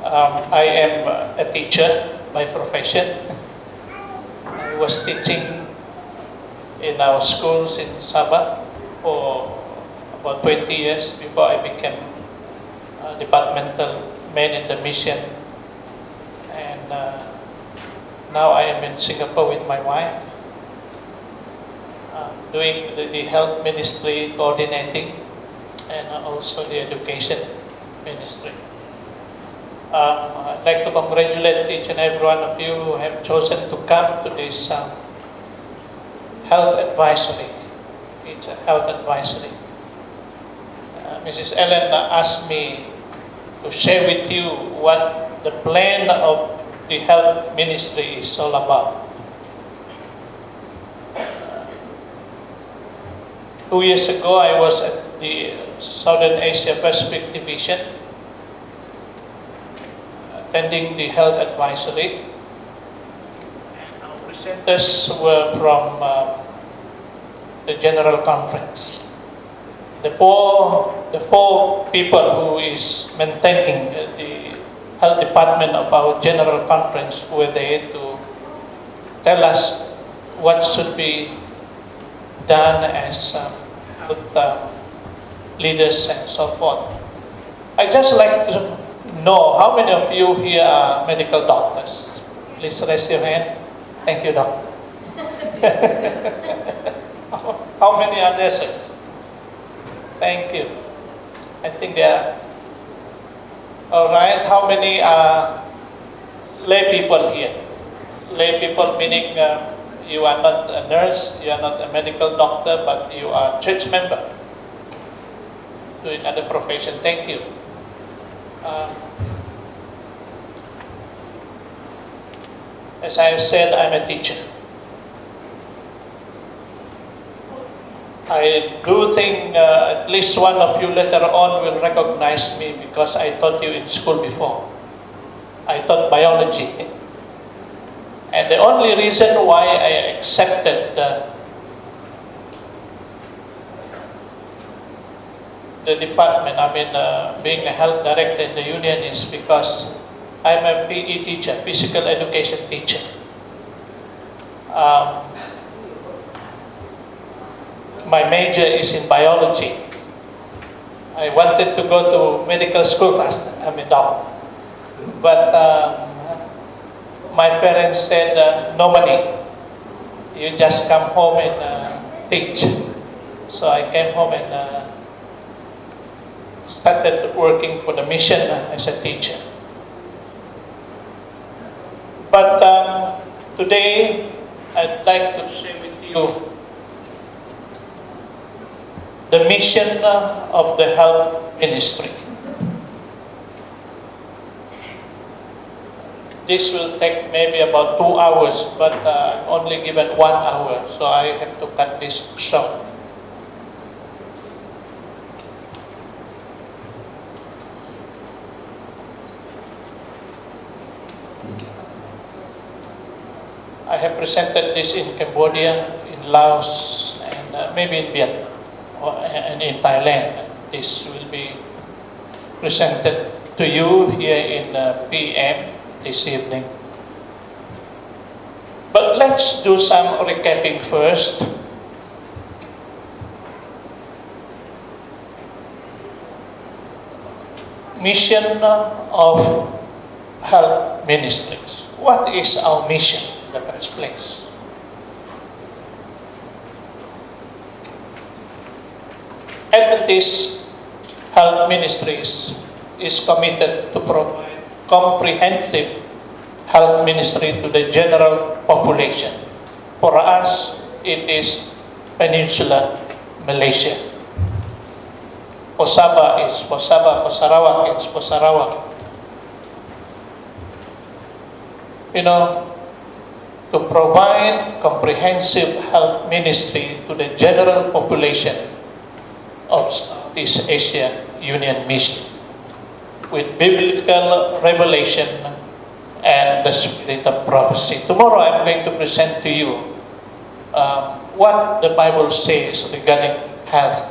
I am a teacher by profession. I was teaching in our schools in Sabah for about 20 years before I became a departmental man in the mission. And now I am in Singapore with my wife, doing the health ministry coordinating and also the education ministry. I'd like to congratulate each and every one of you who have chosen to come to this health advisory. It's a health advisory. Mrs. Ellen asked me to share with you what the plan of the health ministry is all about. 2 years ago, I was at the Southern Asia Pacific Division, attending the health advisory. And our presenters were from the General Conference. The four people who is maintaining the health department of our General Conference were there to tell us what should be done as health leaders and so forth. I just like to know how many of you here are medical doctors. Please raise your hand. Thank you, doctor. How many are nurses? Thank you. I think they are. All right. How many are lay people here? Lay people meaning you are not a nurse, you are not a medical doctor, but you are a church member doing other profession. Thank you. As I have said, I'm a teacher. I do think at least one of you later on will recognize me because I taught you in school before. I taught biology. And the only reason why I accepted the department, being a health director in the union, is because I'm a PE teacher, physical education teacher. My major is in biology. I wanted to go to medical school first. I'm a doctor. But my parents said, no money. You just come home and teach. So I came home and started working for the mission as a teacher. But today, I'd like to share with you the mission of the health ministry. This will take maybe about 2 hours, but I'm only given 1 hour, so I have to cut this short. I have presented this in Cambodia, in Laos, and maybe in Vietnam, and in Thailand. This will be presented to you here in PEM this evening. But let's do some recapping first. Mission of health ministries. What is our mission in the first place? Adventist Health Ministries is committed to provide comprehensive health ministry to the general population. For us, it is Peninsular Malaysia. For Sabah is for Sabah, for Sarawak it's for Sarawak. You know, to provide comprehensive health ministry to the general population of Southeast Asia Union Mission with biblical revelation and the spirit of prophecy. Tomorrow I'm going to present to you what the Bible says regarding health.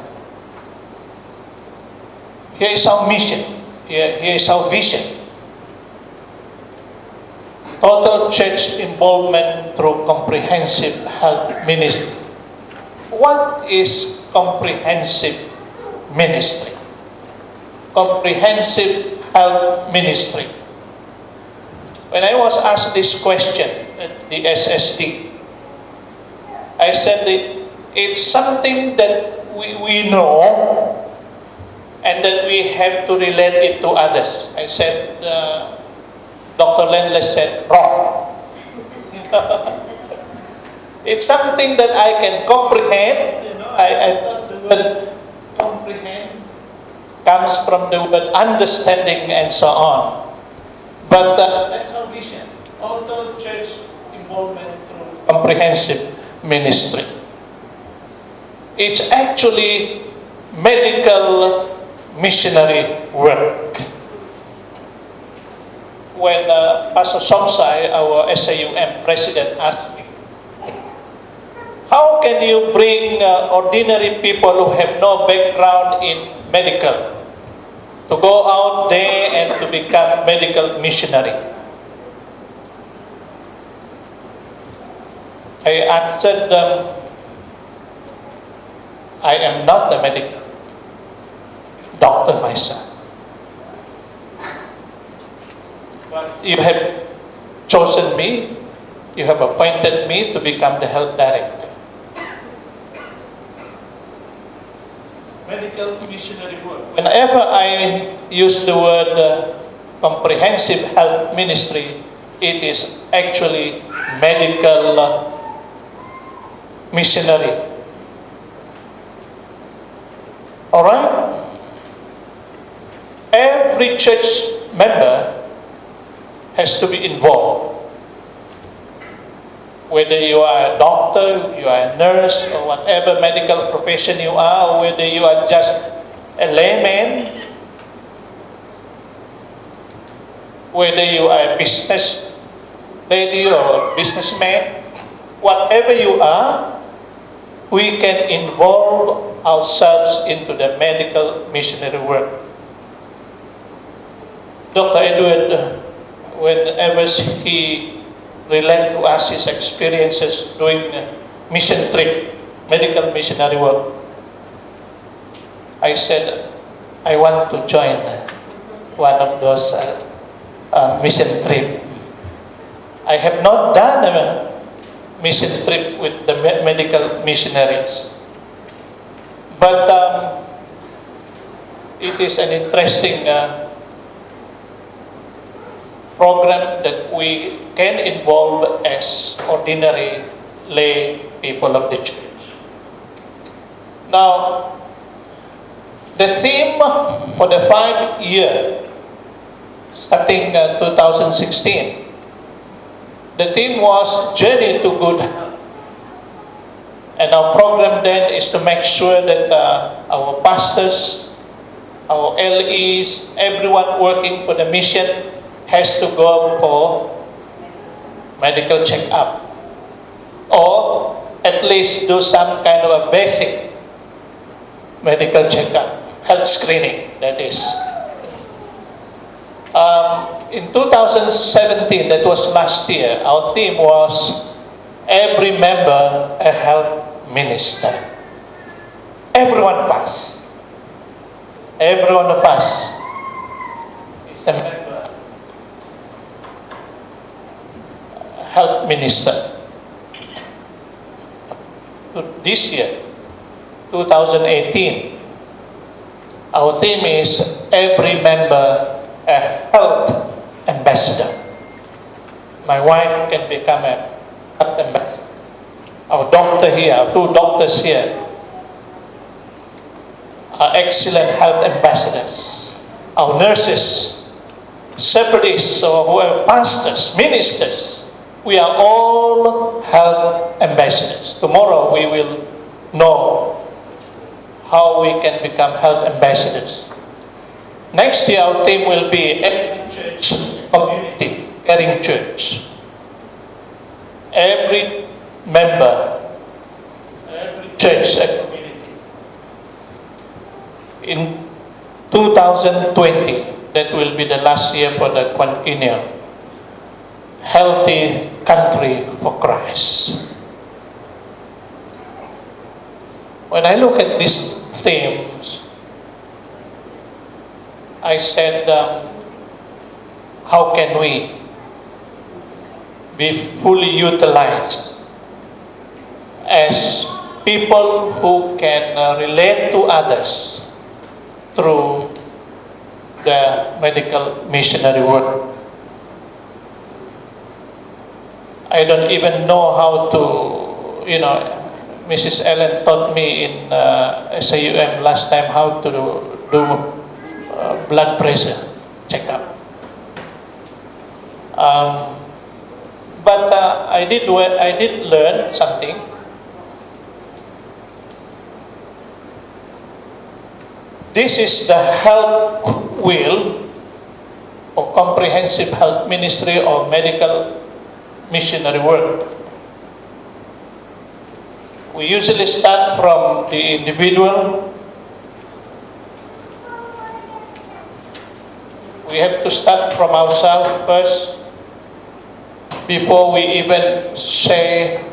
Here is our mission. Here is our vision. total church involvement through comprehensive health ministry. What is comprehensive ministry? Comprehensive health ministry. When I was asked this question at the SSD, I said it's something that we know and that we have to relate it to others. I said, Dr. Lendless said, wrong. It's something that I can comprehend. I thought the word comprehend comes from the word understanding and so on. But that's our vision. Total church involvement through comprehensive ministry. It's actually medical missionary work. When Pastor Somsai, our SAUM president, asked me, how can you bring ordinary people who have no background in medical to go out there and to become medical missionary? I answered them, I am not a medical doctor myself. But you have chosen me, you have appointed me to become the health director. Medical missionary work. Whenever I use the word comprehensive health ministry, it is actually medical missionary. Alright? Every church member has to be involved. Whether you are a doctor, you are a nurse, or whatever medical profession you are, or whether you are just a layman, whether you are a business lady or a businessman, whatever you are, we can involve ourselves into the medical missionary work. Dr. Edward, whenever he relate to us his experiences doing mission trip, medical missionary work, I said, I want to join one of those mission trip. I have not done a mission trip with the medical missionaries, but it is an interesting program that we can involve as ordinary lay people of the church. Now, the theme for the 5-year, starting 2016, the theme was Journey to Good Health. And our program then is to make sure that our pastors, our LEs, everyone working for the mission has to go for medical check-up, or at least do some kind of a basic medical check-up, health screening, that is. In 2017, that was last year, our theme was every member a health minister. Everyone of us. Every one of us is a member, health minister. This year, 2018, our theme is every member a health ambassador. My wife can become a health ambassador. Our doctor here, our 2 doctors here, are excellent health ambassadors. Our nurses, separatists, or whoever, pastors, ministers, we are all health ambassadors. Tomorrow we will know how we can become health ambassadors. Next year our theme will be every church community, caring church. Every member, every church a community. In 2020, that will be the last year for the quinquennial, healthy country for Christ. When I look at these themes, I said, how can we be fully utilized as people who can relate to others through the medical missionary work? I don't even know how to, Mrs. Ellen taught me in SAUM last time how to do blood pressure checkup. But I did learn something. This is the health wheel or comprehensive health ministry or medical missionary work. We usually start from the individual. We have to start from ourselves first before we even say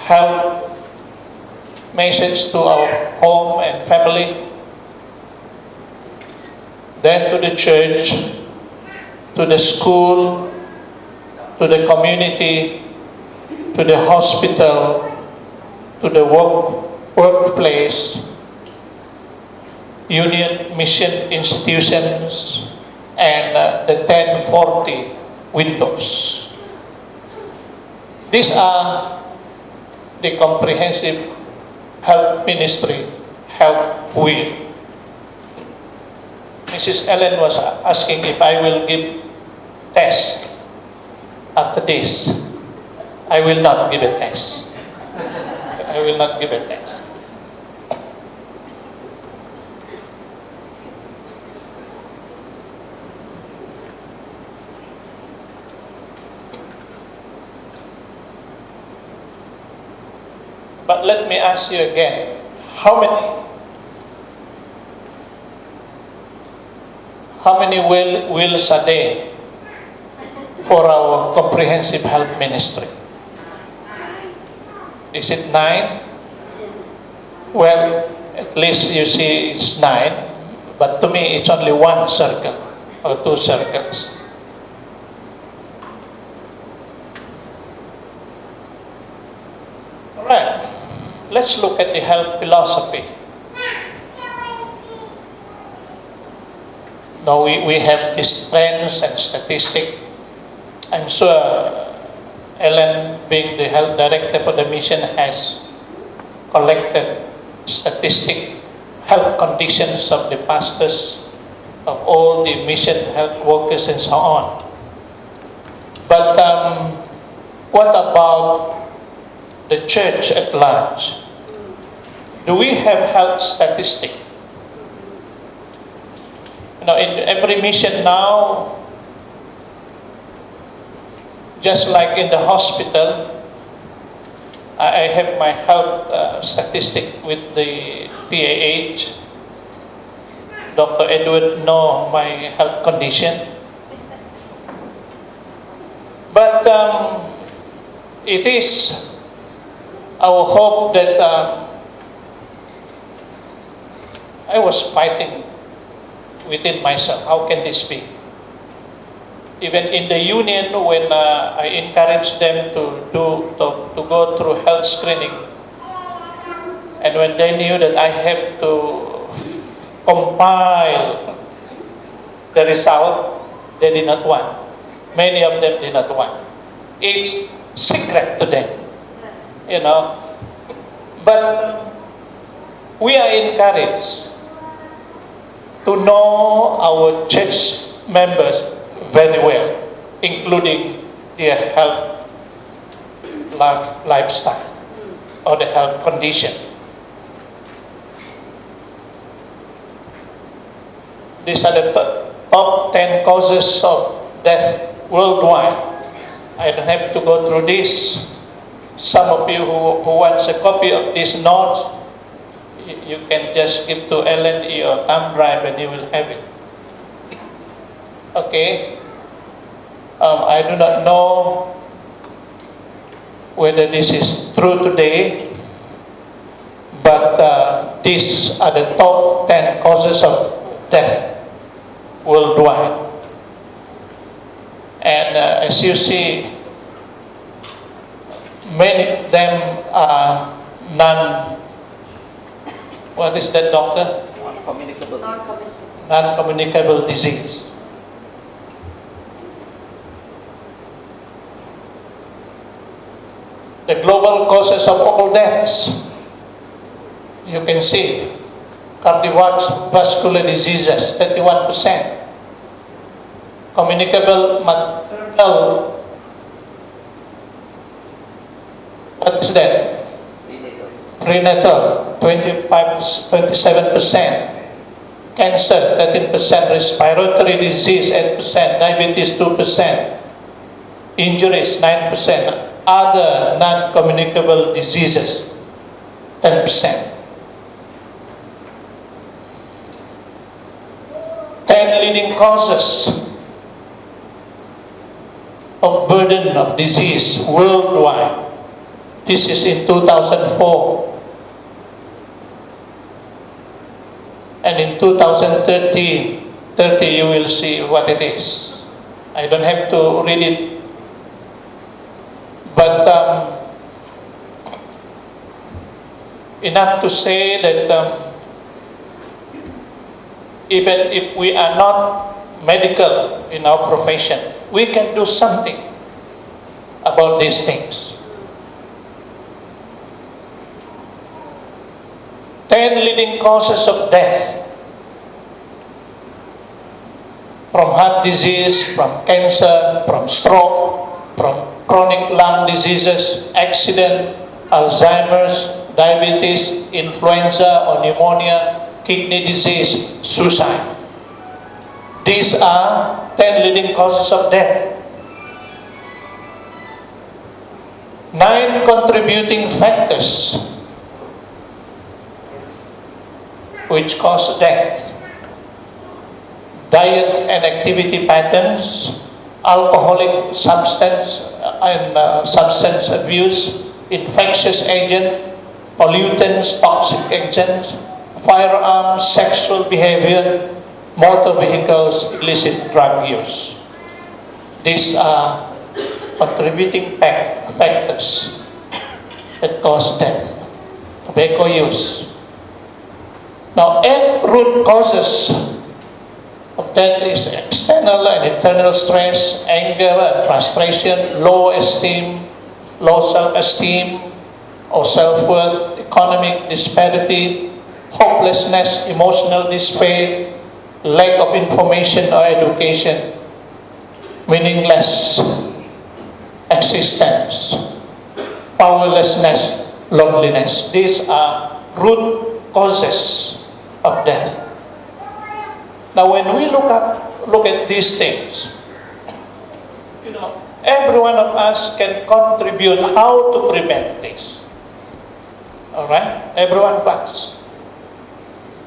health message to our home and family, then to the church, to the school, to the community, to the hospital, to the workplace, union mission institutions, and the 1040 windows. These are the comprehensive health ministry, health wheel. Mrs. Ellen was asking if I will give test after this. I will not give a test. I will not give a test. But let me ask you again, how many wheels are there for our comprehensive health ministry? Is it 9? Well, at least you see it's 9, but to me it's only one circle or two circles. All right, let's look at the health philosophy. Now we have these trends and statistics. I'm sure Ellen, being the health director for the mission, has collected statistic health conditions of the pastors, of all the mission health workers and so on. But what about the church at large? Do we have health statistics? In every mission now, just like in the hospital, I have my health statistic with the PAH. Dr. Edward knows my health condition. But it is our hope that I was fighting within myself. How can this be? Even in the union, when I encouraged them to go through health screening, and when they knew that I have to compile the result, they did not want. Many of them did not want. It's secret to them, But we are encouraged to know our church members very well, including their health lifestyle or the health condition. These are the top 10 causes of death worldwide. I don't have to go through this. Some of you who wants a copy of these notes, you can just give to Ellen or thumb drive and you will have it. Okay? I do not know whether this is true today, but these are the top 10 causes of death worldwide. And as you see, many of them are what is that, doctor? Non-communicable. Non-communicable disease. The global causes of all deaths, you can see, cardiovascular diseases, 31%. Communicable maternal, what is that? Prenatal, 27%. Cancer, 13%. Respiratory disease, 8%. Diabetes, 2%. Injuries, 9%. Other non-communicable diseases, 10%. 10 leading causes of burden of disease worldwide. This is in 2004. And in 2030, you will see what it is. I don't have to read it. But enough to say that even if we are not medical in our profession, we can do something about these things. 10 leading causes of death, from heart disease, from cancer, from stroke, from chronic lung diseases, accident, Alzheimer's, diabetes, influenza or pneumonia, kidney disease, suicide. These are 10 leading causes of death. 9 contributing factors which cause death: diet and activity patterns, alcoholic substance abuse, infectious agent, pollutants, toxic agents, firearms, sexual behavior, motor vehicles, illicit drug use. These are contributing factors that cause death. Tobacco use. Now, 8 root causes of death is external and internal stress, anger and frustration, low self-esteem or self-worth, economic disparity, hopelessness, emotional despair, lack of information or education, meaningless existence, powerlessness, loneliness. These are root causes of death. Now, when we look at these things, every one of us can contribute how to prevent this. All right, every one of us.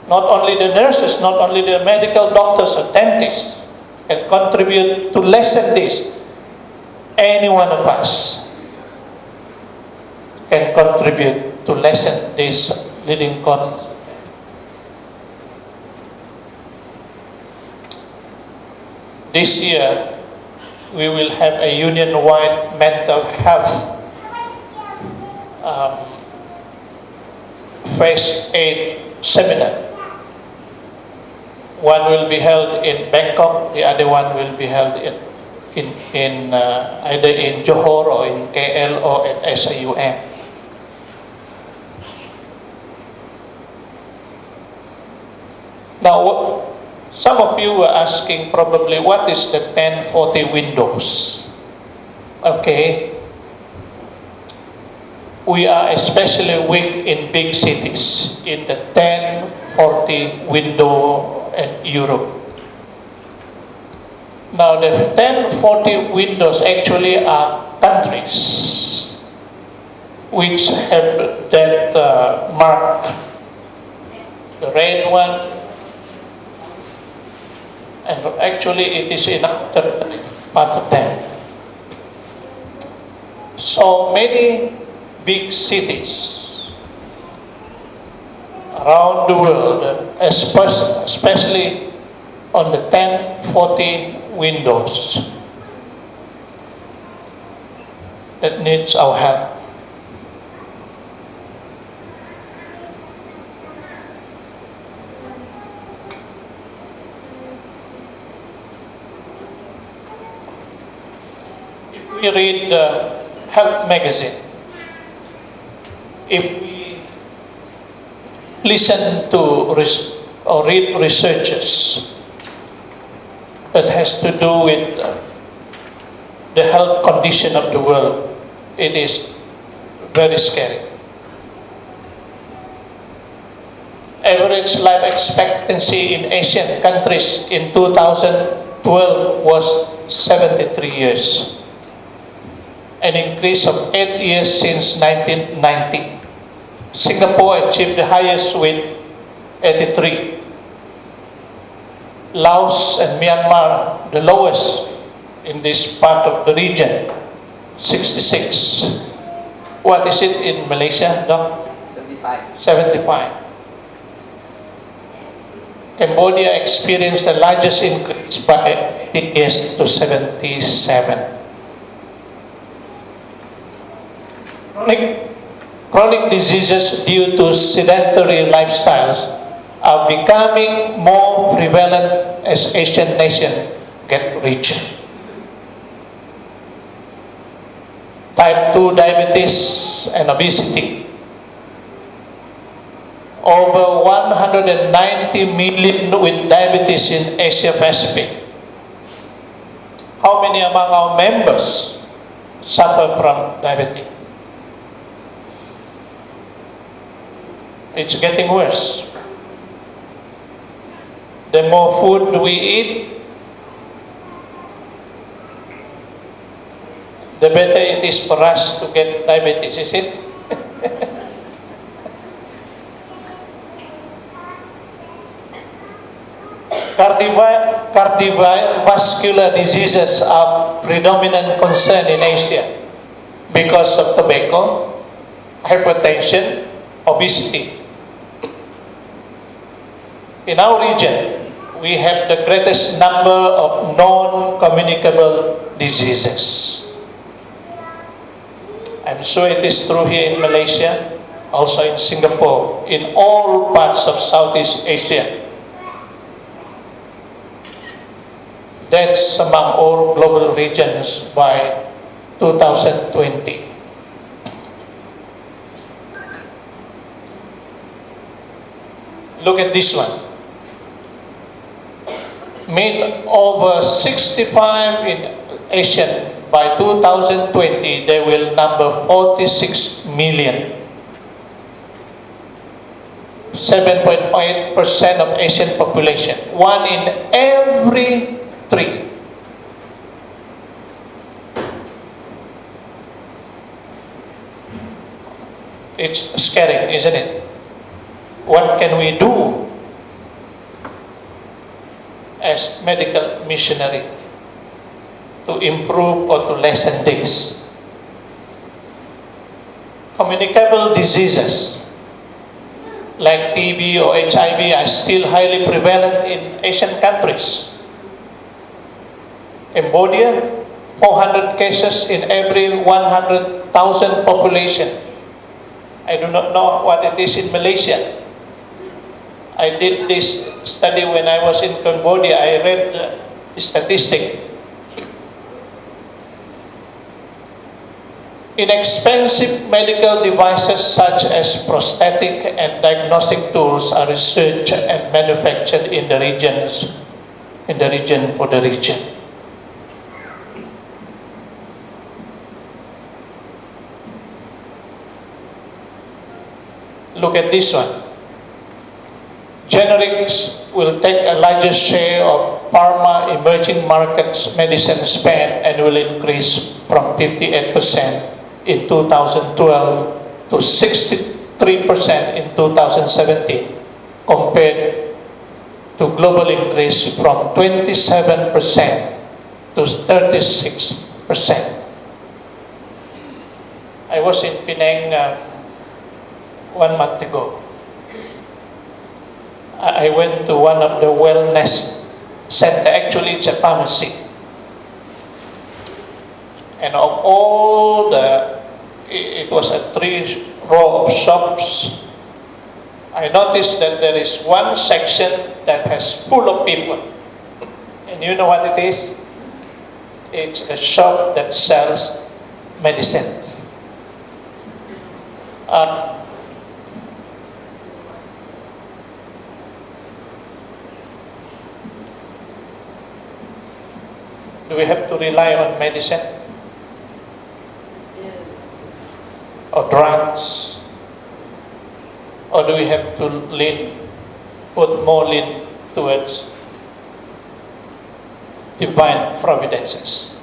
Not only the nurses, not only the medical doctors or dentists can contribute to lessen this. Any one of us can contribute to lessen this leading cause. This year, we will have a union-wide mental health first aid seminar. One will be held in Bangkok, the other one will be held in either in Johor or in KL or at SIUM. Now, some of you were asking probably what is the 1040 windows? Okay. We are especially weak in big cities, in the 1040 window in Europe. Now, the 1040 windows actually are countries which have that mark, the red one, and actually it is in our territory. part of them. So many big cities around the world, especially on the 1040 windows, that needs our help. If we read the Health magazine, if we listen to or read researches that has to do with the health condition of the world, it is very scary. Average life expectancy in Asian countries in 2012 was 73 years, an increase of 8 years since 1990. Singapore achieved the highest with 83. Laos and Myanmar, the lowest in this part of the region, 66. What is it in Malaysia, Doc? 75. Cambodia experienced the largest increase by 8 years to 77. Chronic diseases due to sedentary lifestyles are becoming more prevalent as Asian nations get richer. Type 2 diabetes and obesity. Over 190 million with diabetes in Asia Pacific. How many among our members suffer from diabetes? It's getting worse. The more food we eat, the better it is for us to get diabetes, is it? Cardiovascular diseases are predominant concern in Asia because of tobacco, hypertension, obesity. In our region, we have the greatest number of non-communicable diseases. I'm sure it is true here in Malaysia, also in Singapore, in all parts of Southeast Asia. That's among all global regions by 2020. Look at this one. Made over 65 in Asian. By 2020, they will number 46 million. 7.8% of Asian population. 1 in every 3. It's scary, isn't it? What can we do as medical missionary to improve or to lessen this? Communicable diseases like TB or HIV are still highly prevalent in Asian countries. Cambodia, 400 cases in every 100,000 population. I do not know what it is in Malaysia. I did this study when I was in Cambodia. I read the statistic. Inexpensive medical devices such as prosthetic and diagnostic tools are researched and manufactured in the region for the region. Look at this one. Generics will take a larger share of pharma emerging markets medicine spend and will increase from 58% in 2012 to 63% in 2017 compared to global increase from 27% to to 36%. I was in Penang 1 month ago. I went to one of the wellness center. Actually, it's a pharmacy. And of all it was a 3 row of shops. I noticed that there is one section that has full of people. And you know what it is? It's a shop that sells medicines. Do we have to rely on medicine? Or drugs? Or do we have to put more lean towards divine providences?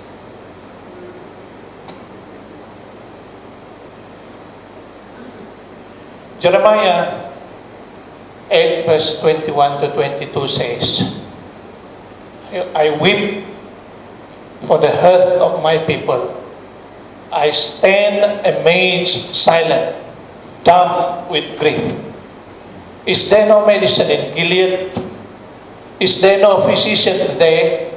Jeremiah 8 verse 21 to 22 says, I weep for the hurt of my people. I stand amazed, silent, dumb with grief. Is there no medicine in Gilead? Is there no physician there?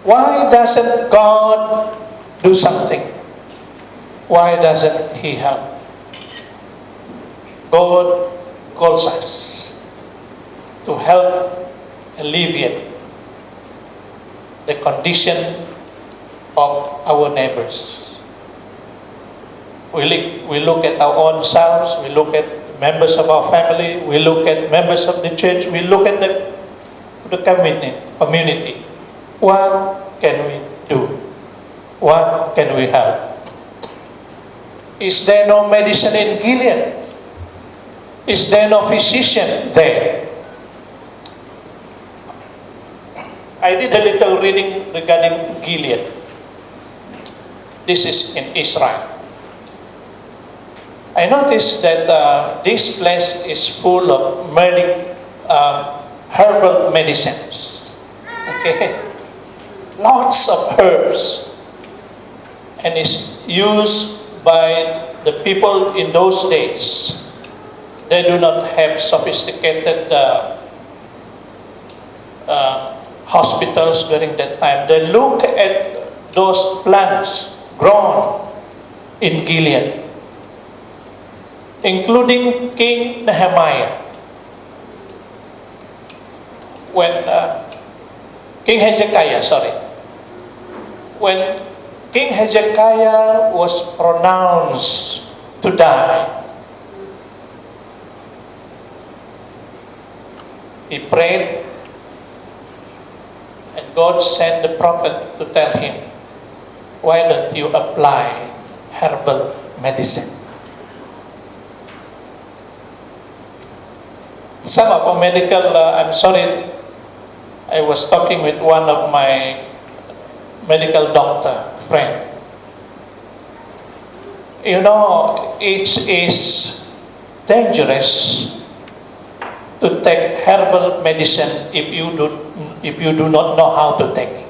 Why doesn't God do something? Why doesn't He help? God calls us to help alleviate the condition of our neighbors. We look at our own selves, we look at members of our family, we look at members of the church, we look at the community. What can we do? What can we help? Is there no medicine in Gilead? Is there no physician there? I did a little reading regarding Gilead. This is in Israel. I noticed that this place is full of herbal medicines. Okay? Lots of herbs. And it's used by the people in those days. They do not have sophisticated hospitals during that time. They look at those plants grown in Gilead, including King Nehemiah. When King Hezekiah, when King Hezekiah was pronounced to die, he prayed, and God sent the prophet to tell him, why don't you apply herbal medicine? Some of our medical, I was talking with one of my medical doctor friend. You know, it is dangerous to take herbal medicine if you do not know how to take it.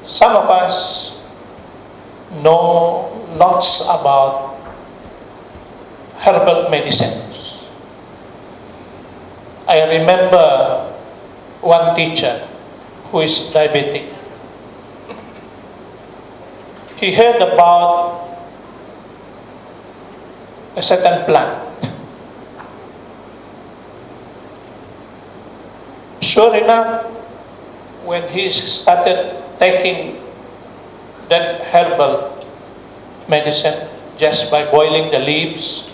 Some of us know lots about herbal medicines. I remember one teacher who is diabetic. He heard about a certain plant. Sure enough, when he started taking that herbal medicine just by boiling the leaves,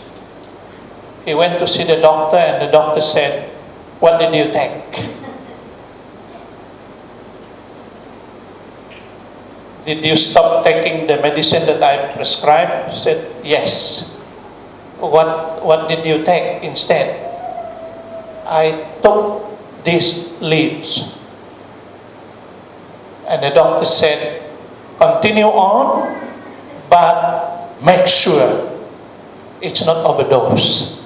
he went to see the doctor, and the doctor said, what did you take? Did you stop taking the medicine that I prescribed? He said, yes. What did you take instead? I took these leaves. And the doctor said, continue on, but make sure it's not overdose.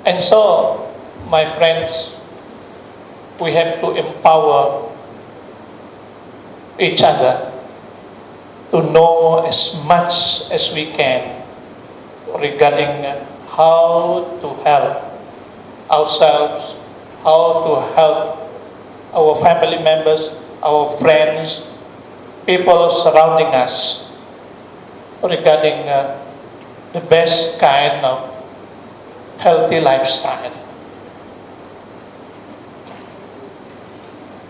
And so, my friends, we have to empower each other to know as much as we can regarding how to help ourselves, how to help our family members, our friends, people surrounding us regarding the best kind of healthy lifestyle.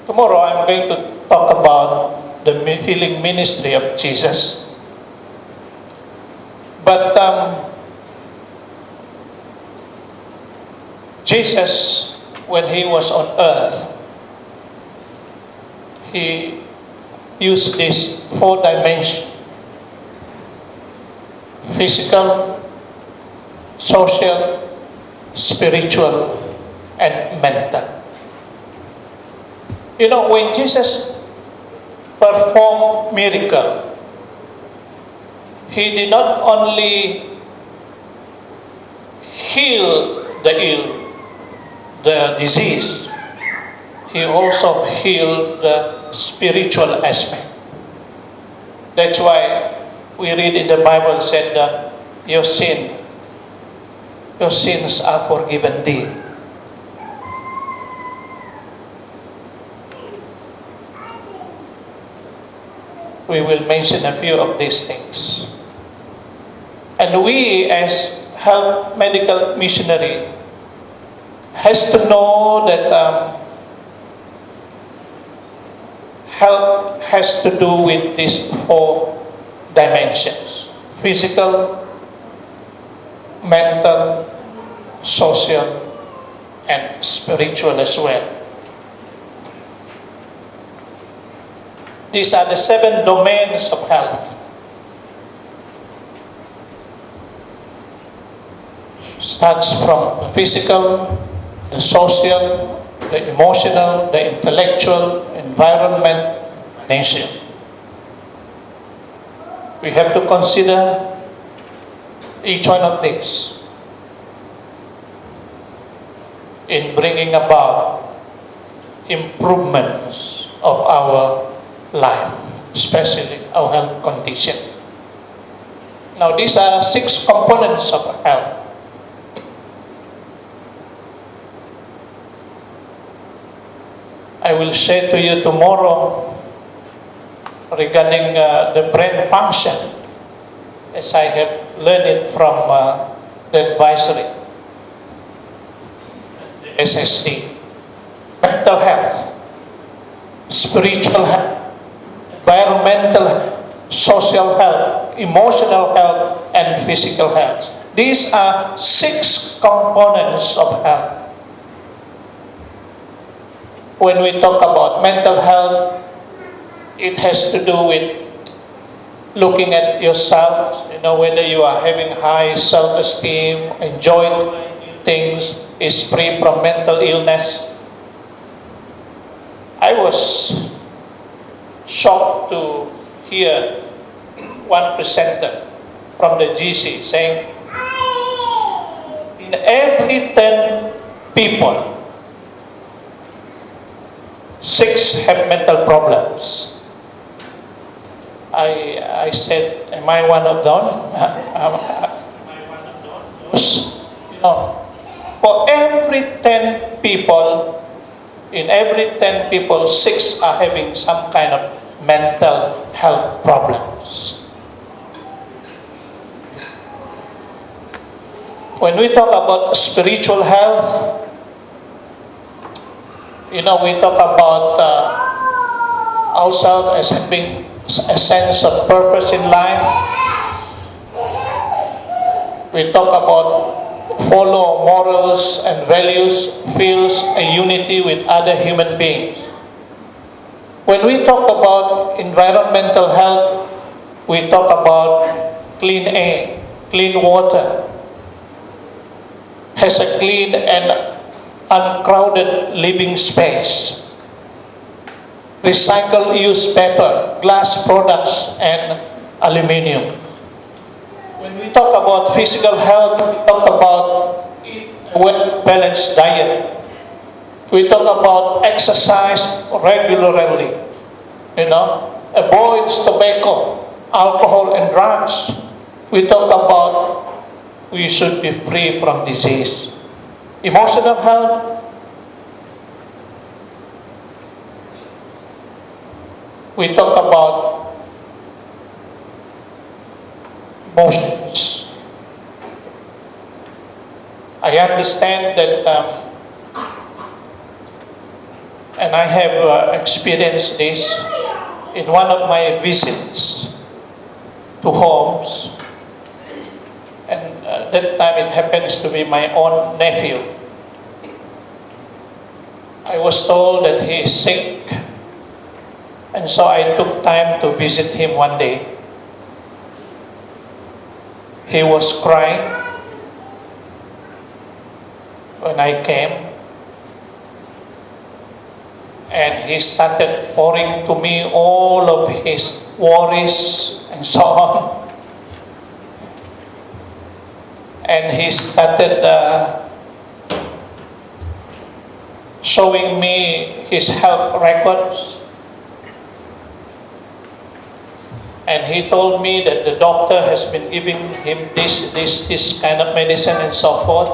Tomorrow I'm going to talk about the healing ministry of Jesus. But Jesus, when he was on earth, he used these 4 dimensions: physical, social, spiritual, and mental. You know, when Jesus performed miracle, he did not only heal the ill, the disease, he also healed the spiritual aspect. That's why we read in the Bible said that your sins are forgiven thee. We will mention a few of these things. And we as health medical missionary has to know that health has to do with these 4 dimensions: physical, mental, social, and spiritual as well. These are the 7 domains of health. Starts from the physical, the social, the emotional, the intellectual, environment, nation. We have to consider each one of these in bringing about improvements of our life, especially our health condition. Now, these are 6 components of health. I will share to you tomorrow regarding the brain function, as I have learned it from the advisory, SSD, mental health, spiritual health, environmental health, social health, emotional health, and physical health. These are 6 components of health. When we talk about mental health, it has to do with looking at yourself, whether you are having high self-esteem, enjoy things, is free from mental illness. I was shocked to hear one presenter from the GC saying, in every 10 people, 6 have mental problems. I said, am I one of them? Am I one of those? For every 10 people, in every 10 people, 6 are having some kind of mental health problems. When we talk about spiritual health, we talk about ourselves as having a sense of purpose in life. We talk about follow morals and values, feels a unity with other human beings. When we talk about environmental health, we talk about clean air, clean water, has a clean and uncrowded living space, recycle used paper, glass products, and aluminium. When we talk about physical health, we talk about eat a balanced diet. We talk about exercise regularly, avoid tobacco, alcohol, and drugs. We talk about we should be free from disease. Emotional health, we talk about emotions. I understand that, and I have experienced this in one of my visits to homes, and that time it happens to be my own nephew. I was told that he is sick, and so I took time to visit him one day. He was crying when I came, and he started pouring to me all of his worries and so on. And he started showing me his health records. And he told me that the doctor has been giving him this kind of medicine and so forth.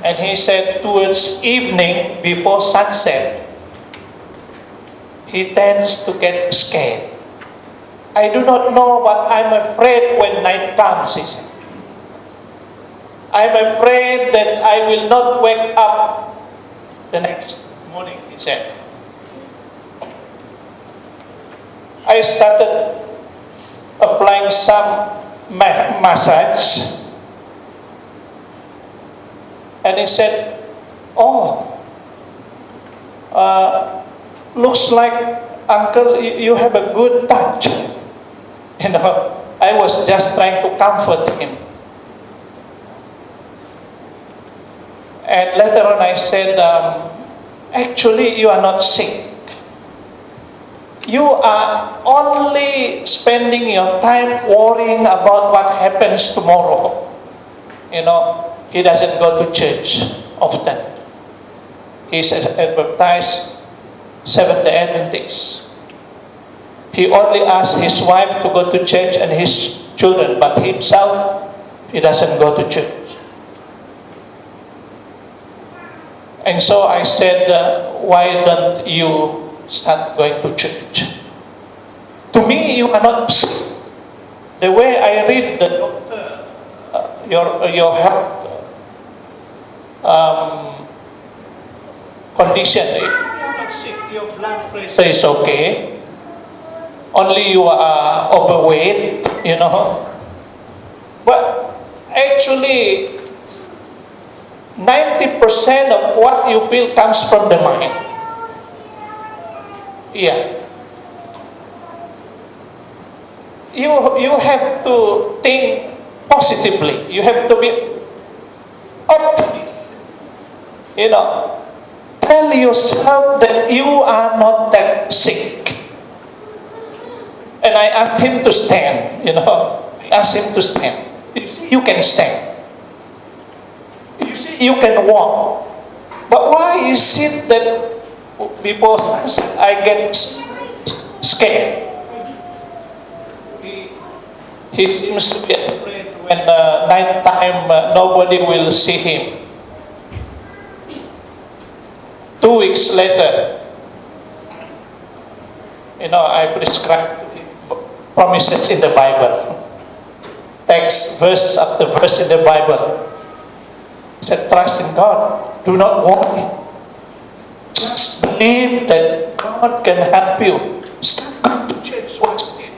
And he said towards evening, before sunset, he tends to get scared. I do not know, but I'm afraid when night comes, he said. I'm afraid that I will not wake up the next morning, he said. I started applying some massage. And he said, looks like, Uncle, you have a good touch. I was just trying to comfort him. And later on I said, actually you are not sick. You are only spending your time worrying about what happens tomorrow. He doesn't go to church often. He's advertised Seventh-day Adventist. He only asks his wife to go to church and his children, but himself, he doesn't go to church. And so I said, why don't you start going to church? To me, you are not sick. The way I read the doctor, your health condition, if you are not sick, your blood pressure is okay. Only you are overweight, But actually, 90% of what you feel comes from the mind. Yeah. You have to think positively. You have to be optimist. Tell yourself that you are not that sick. And I asked him to stand, I asked him to stand. You can stand. You can walk. But why is it that before I get scared? He seems to be afraid when night time nobody will see him. 2 weeks later, I prescribed to him promises in the Bible. Text, verse after verse in the Bible. He said, trust in God. Do not worry. Just believe that God can help you. Start going to church once again.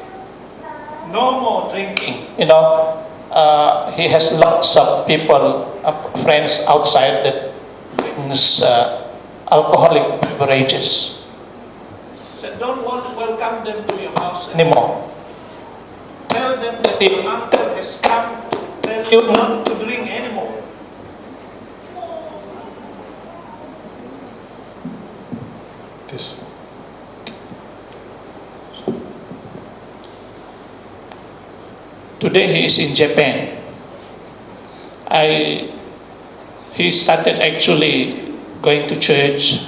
No more drinking. He has lots of people, friends outside that drinks alcoholic beverages. So don't want to welcome them to your house anymore. Tell them that your uncle has come to tell you not to drink anymore. This. Today he is in Japan. he started actually going to church.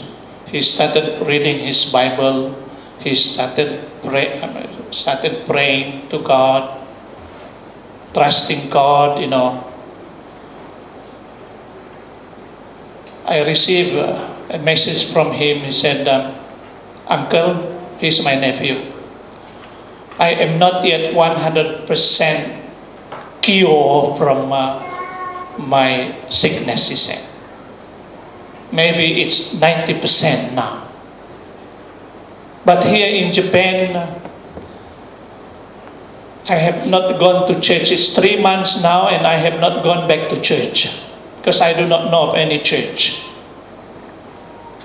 He started reading his Bible. He started praying to God, trusting God, I received a message from him. He said, Uncle, he's my nephew. I am not yet 100% cured from my sickness, he said. Maybe it's 90% now. But here in Japan, I have not gone to church. It's 3 months now, and I have not gone back to church because I do not know of any church.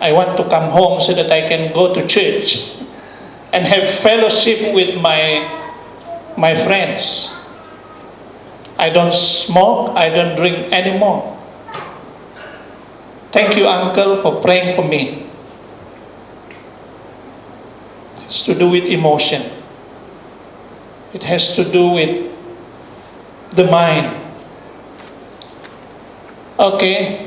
I want to come home so that I can go to church and have fellowship with my friends. I don't smoke, I don't drink anymore. Thank you, Uncle, for praying for me. It's to do with emotion. It has to do with the mind. Okay.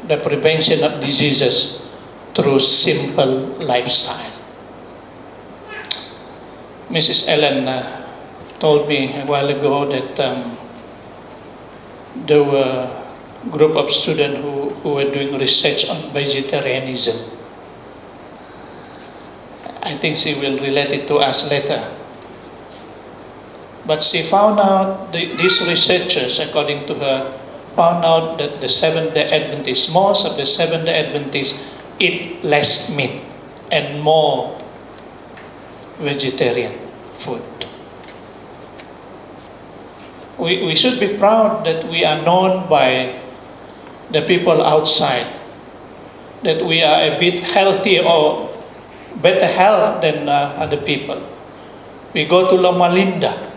The prevention of diseases through simple lifestyle. Mrs. Ellen told me a while ago that there were a group of students who were doing research on vegetarianism. I think she will relate it to us later. But she found out, these researchers, according to her, found out that the Seventh-day Adventists, most of the Seventh-day Adventists eat less meat and more vegetarian food. We should be proud that we are known by the people outside, that we are a bit healthy or better health than other people. We go to Loma Linda.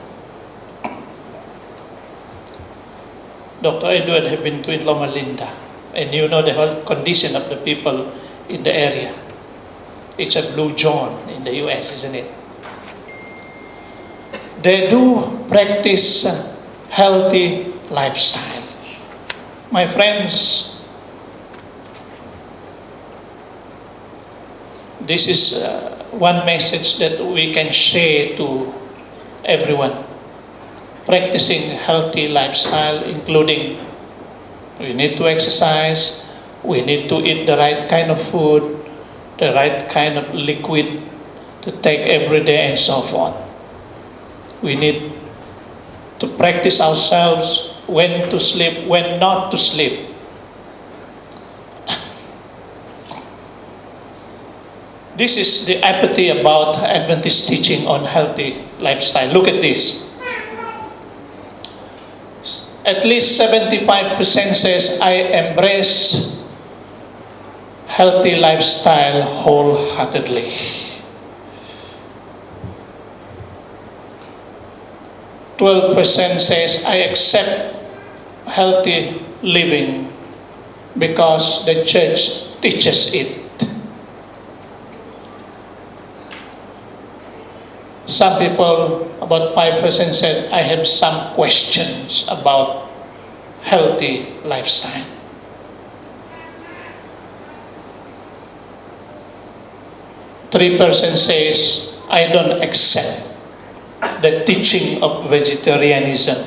Dr. Edward have been to Loma Linda, and you know the health condition of the people in the area. It's a blue zone in the US, isn't it? They do practice healthy lifestyle. My friends, this is one message that we can share to everyone. Practicing healthy lifestyle, including we need to exercise, we need to eat the right kind of food, the right kind of liquid to take every day, and so forth. We need to practice ourselves when to sleep, when not to sleep. This is the apathy about Adventist teaching on healthy lifestyle. Look at this. At least 75% says, I embrace healthy lifestyle wholeheartedly. 12% says, I accept healthy living because the church teaches it. Some people, about 5%, said, I have some questions about healthy lifestyle. Three percent says, I don't accept the teaching of vegetarianism.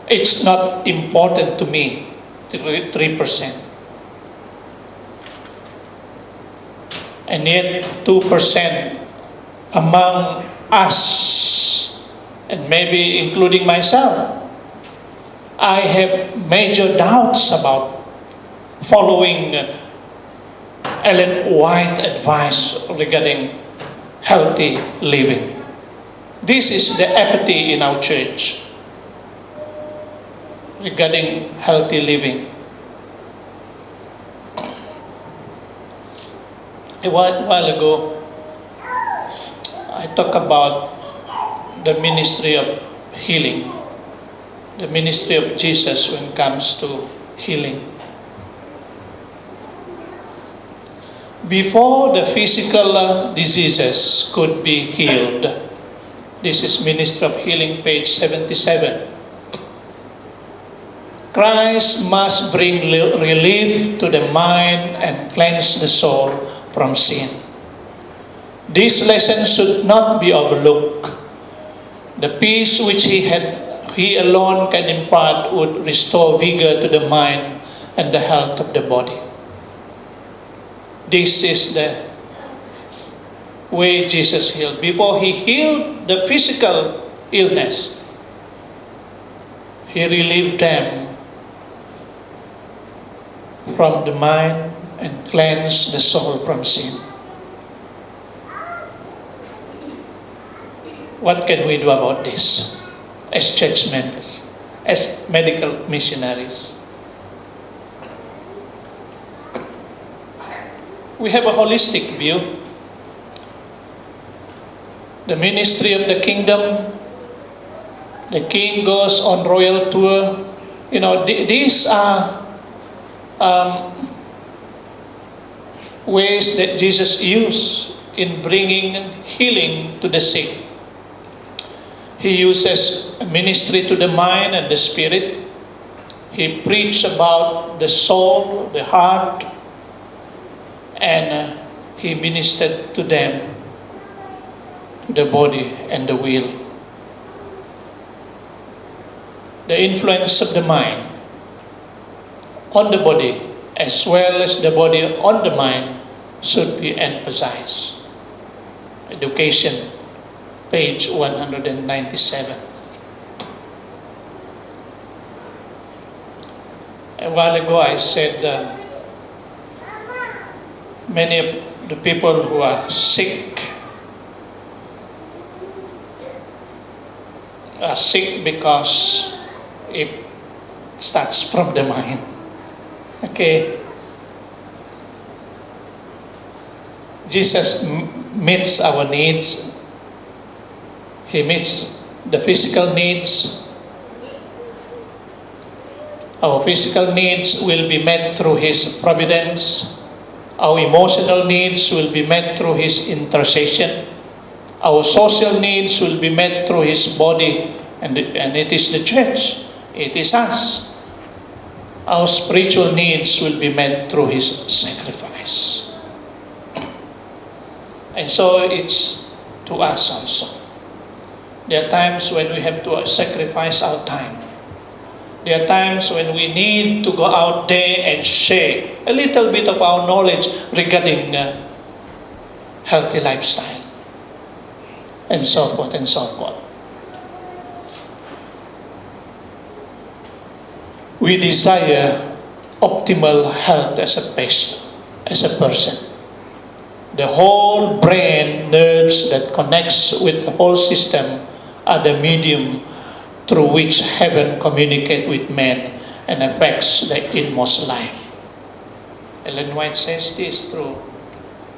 It's not important to me, 3%. And yet 2% among us, and maybe including myself, I have major doubts about following Ellen White advice regarding healthy living. This is the apathy in our church regarding healthy living. A while ago, I talked about the ministry of healing, the ministry of Jesus when it comes to healing. Before the physical diseases could be healed, this is Ministry of Healing, page 77. Christ must bring relief to the mind and cleanse the soul from sin. This lesson should not be overlooked. The peace which he alone can impart would restore vigor to the mind and the health of the body. This is the way Jesus healed. Before he healed the physical illness, he relieved them from the mind and cleansed the soul from sin. What can we do about this as church members, as medical missionaries? We have a holistic view. The ministry of the kingdom, the king goes on royal tour. These are ways that Jesus used in bringing healing to the sick. He uses ministry to the mind and the spirit. He preached about the soul, the heart, and he ministered to them, the body and the will. The influence of the mind on the body as well as the body on the mind should be emphasized. Education, page 197. A while ago I said many of the people who are sick because it starts from the mind. Okay. Jesus meets our needs. He meets the physical needs. Our physical needs will be met through His providence. Our emotional needs will be met through His intercession. Our social needs will be met through His body, and it is the church. It is us. Our spiritual needs will be met through His sacrifice. And so it's to us also. There are times when we have to sacrifice our time. There are times when we need to go out there and share a little bit of our knowledge regarding healthy lifestyle, and so forth and so forth. We desire optimal health as a person. The whole brain, nerves that connects with the whole system are the medium through which heaven communicates with man and affects the inmost life. Ellen White says this through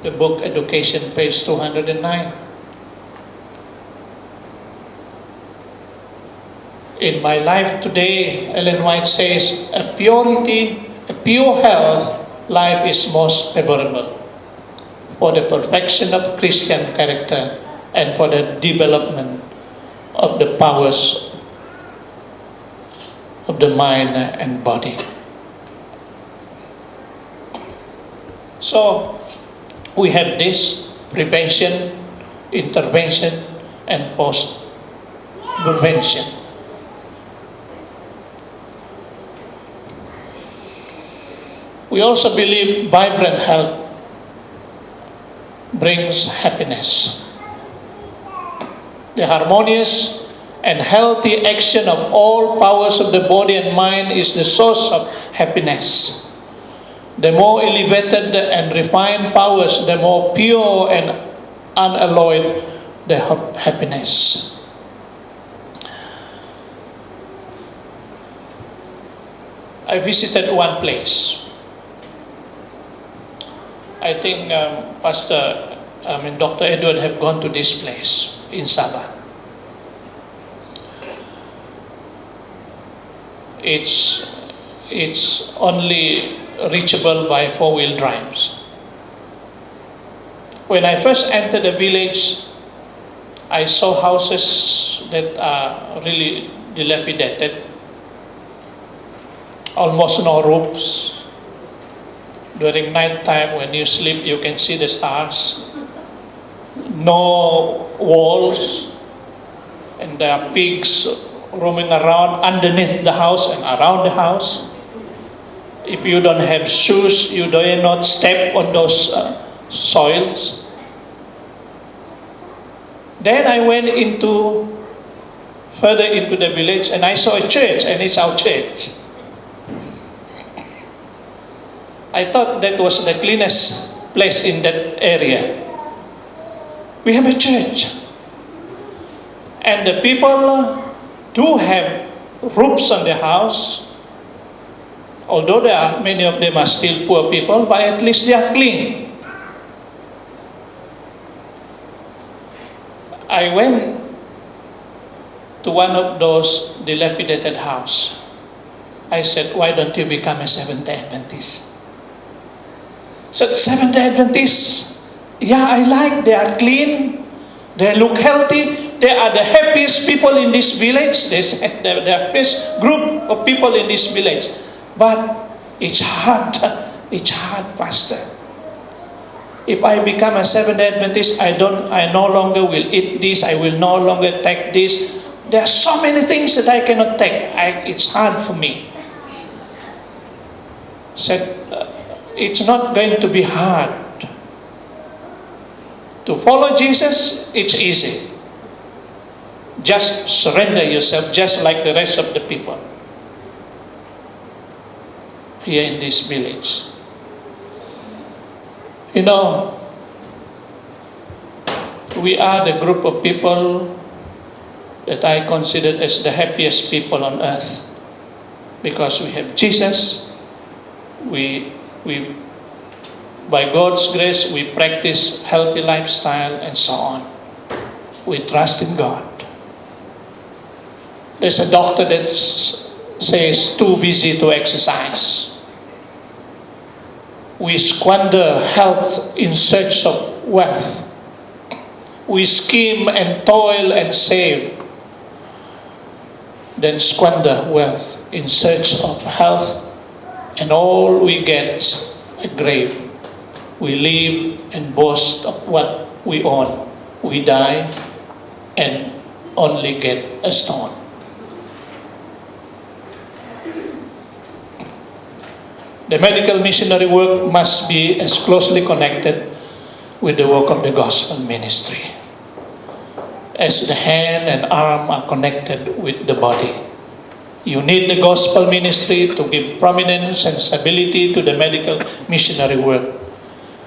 the book Education, page 209. In my life today, Ellen White says, a pure health life is most favorable for the perfection of Christian character and for the development of the powers of the mind and body. So, we have this prevention, intervention, and post-prevention. We also believe vibrant health brings happiness. The harmonious and healthy action of all powers of the body and mind is the source of happiness. The more elevated and refined powers, the more pure and unalloyed the happiness. I visited one place. I think Dr. Edward have gone to this place in Sabah. It's only reachable by 4-wheel drives. When I first entered the village, I saw houses that are really dilapidated, almost no roofs. During night time, when you sleep, you can see the stars. No walls, and there are pigs roaming around underneath the house and around the house. If you don't have shoes, you dare not step on those soils. Then I went further into the village, and I saw a church, and it's our church. I thought that was the cleanest place in that area. We have a church, and the people do have roofs on their house. Although many of them are still poor people, but at least they are clean. I went to one of those dilapidated houses. I said, "Why don't you become a Seventh-day Adventist?" Said, "Seventh-day Adventists? Yeah, I like. They are clean. They look healthy. They are the happiest people in this village. They're the happiest group of people in this village. But it's hard. It's hard, Pastor. If I become a Seventh-day Adventist, I no longer will eat this. I will no longer take this. There are so many things that I cannot take. It's hard for me." Said, "It's not going to be hard. To follow Jesus, it's easy. Just surrender yourself, just like the rest of the people here in this village." You know, we are the group of people that I consider as the happiest people on earth, because we have Jesus. By God's grace, we practice healthy lifestyle and so on. We trust in God. There's a doctor that says too busy to exercise. We squander health in search of wealth. We scheme and toil and save, then squander wealth in search of health, and all we get is a grave. We live and boast of what we own. We die and only get a stone. The medical missionary work must be as closely connected with the work of the gospel ministry as the hand and arm are connected with the body. You need the gospel ministry to give prominence and stability to the medical missionary work,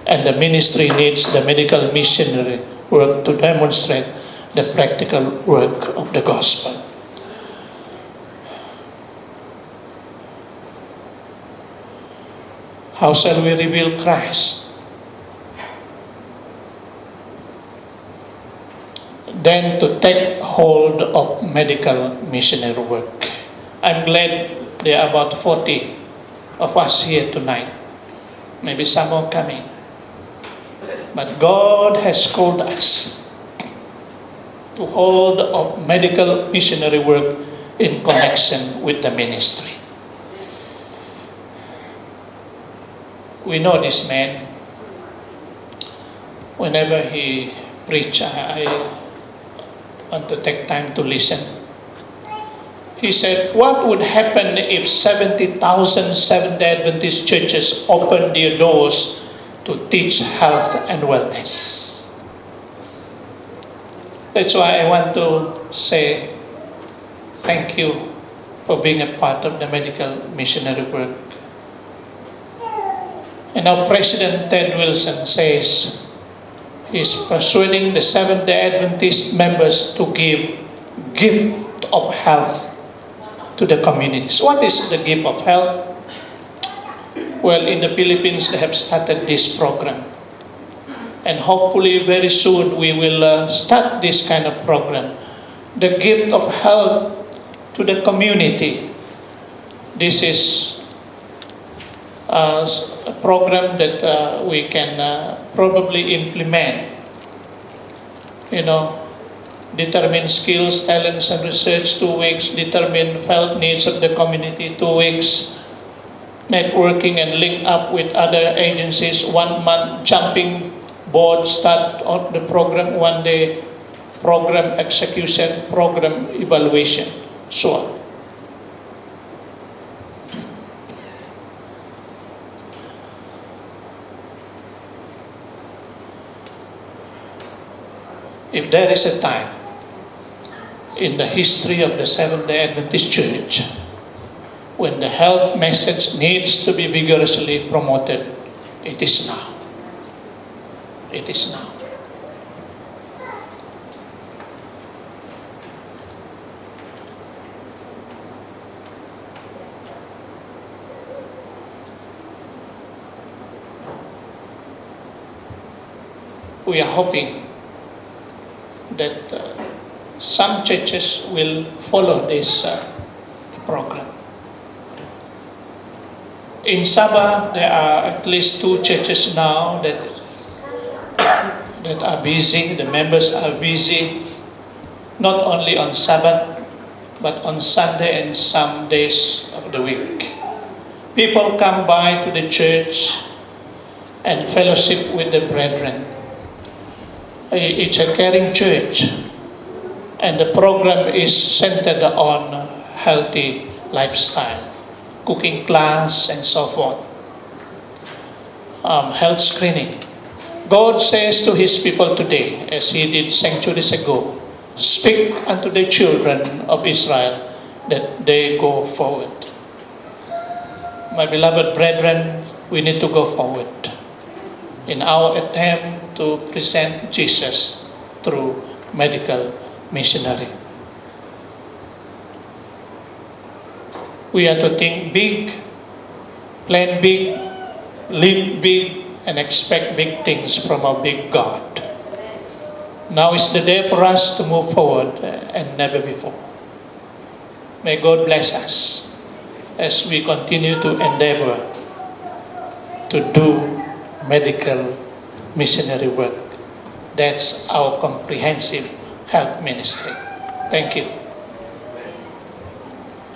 and the ministry needs the medical missionary work to demonstrate the practical work of the gospel. How shall we reveal Christ? Then to take hold of medical missionary work. I'm glad there are about 40 of us here tonight. Maybe some more coming. But God has called us to hold of medical missionary work in connection with the ministry. We know this man. Whenever he preach, I want to take time to listen. He said, what would happen if 70,000 Seventh-day Adventist churches opened their doors to teach health and wellness? That's why I want to say thank you for being a part of the medical missionary work. And now President Ted Wilson says he's persuading the Seventh-day Adventist members to give gift of health to the communities. What is the gift of health? Well, in the Philippines, they have started this program. And hopefully very soon we will start this kind of program. The gift of health to the community. This is a program that we can probably implement. Determine skills, talents, and research, 2 weeks. Determine felt needs of the community, 2 weeks. Networking and link up with other agencies, 1 month. Jumping board, start on the program 1 day. Program execution, program evaluation, so on. If there is a time in the history of the Seventh-day Adventist Church when the health message needs to be vigorously promoted, it is now. It is now. We are hoping that some churches will follow this program. In Sabah, there are at least 2 churches now that are busy. The members are busy, not only on Sabbath, but on Sunday and some days of the week. People come by to the church and fellowship with the brethren. It's a caring church, and the program is centered on healthy lifestyle, cooking class, and so forth. Health screening. God says to His people today, as He did centuries ago, speak unto the children of Israel that they go forward. My beloved brethren, we need to go forward in our attempt to present Jesus through medical missionary. We are to think big, plan big, live big, and expect big things from our big God. Now is the day for us to move forward and never before. May God bless us as we continue to endeavor to do medical missionary work. That's our comprehensive health ministry. Thank you.